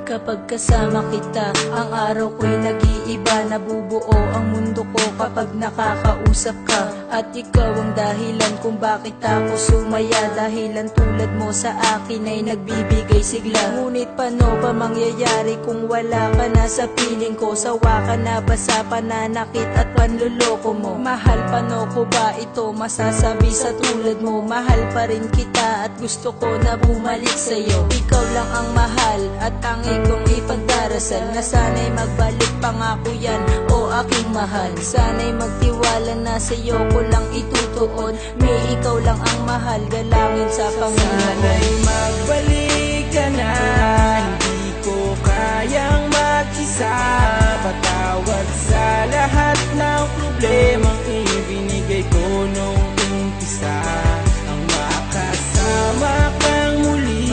Kapag kasama kita, ang araw ko'y nag-iiba. Nabubuo ang mundo ko kapag nakakausap ka. At ikaw ang dahilan kung bakit ako sumaya. Dahilan tulad mo sa akin ay nagbibigay sigla. Ngunit paano ba mangyayari kung wala ka na sa piling ko? Sawa ka na ba sa pananakit at panluloko mo? Mahal, paano ko ba ito masasabi sa tulad mo? Mahal pa rin kita at gusto ko na bumalik sa'yo. Ikaw lang ang mahal at tangi kong ipagdarasal na sana'y magbalik, pangako yan o aking mahal. Sana'y magtiwala na sa'yo ko lang itutuon. May ikaw lang ang mahal, galangin sa Panginoon. Sana'y magbalik ka na, hindi ko kayang mag-isa. Patawad sa lahat ng problemang ibinigay ko nung umpisa. Ang makasama kang muli,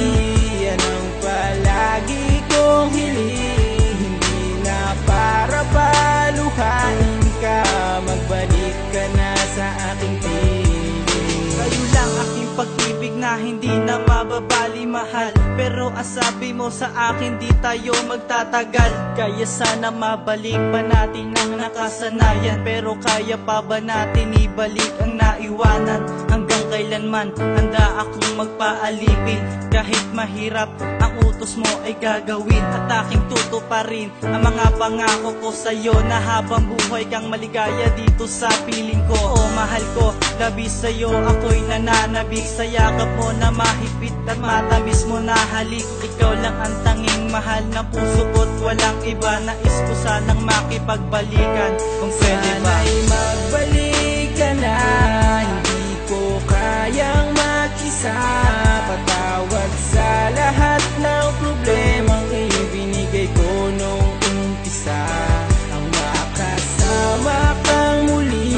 yan ang palagi kong hiling. Hindi na para paluhain ka, magbalik ka na sa aking piling. Kayo lang aking pag-ibig na hindi na mababali, mahal. Pero ang sabi mo sa akin, di tayo magtatagal. Kaya sana mabalik pa natin ang nakasanayan. Pero kaya pa ba natin ibalik ang naiwanan? Hanggang kailanman handa akong magpaalipin. Kahit mahirap ang utos mo ay gagawin. At aking tutuparin ang mga pangako ko sa'yo, na habang buhay kang maligaya dito sa piling ko. O mahal ko, labis sa'yo ako'y nananabik. Sa yakap mo na mahigpit at matamis mo na halik. Ikaw lang ang tanging mahal ng puso ko't walang iba. Nais ko sanang makipagbalikan kung pwede ba. Sana'y magbalik ka na, hindi ko kayang mag-isa. Patawad sa lahat ng problemang ibinigay ko nung umpisa. Ang makasama kang muli,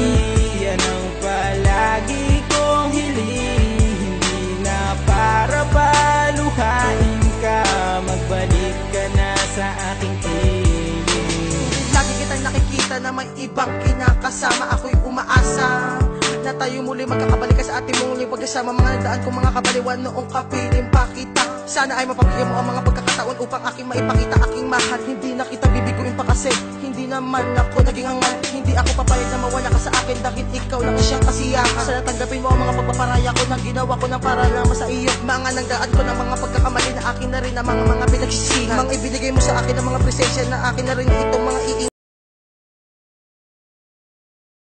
yan ang palagi kong hiling. Hindi na para paluhain ka, magbalik ka na sa aking piling. Lagi kitang nakikita na may ibang kinakasama. Ako'y umaasa na tayo muli magkakabalik ka sa ating muling pagkasama. Mga nagdaan kong mga kabaliwan noong kapiling pa kita. Sana ay mapabigyan mo ang mga pagkakataon upang aking maipakita aking mahal. Hindi na kita bibiguin pa kasi hindi naman ako naging hangal. Hindi ako papayag na mawala ka sa akin dahil ikaw lang siyang kasiyahan. Sana tanggapin mo ang mga pagpaparaya ko na ginawa ko ng para naman sa iyo. Mga nagdaan ko ng mga pagkakamali na akin na rin ang mga pinagsisihan. Mga ibinigay mo sa akin ng mga presensya na akin na rin itong mga iingat.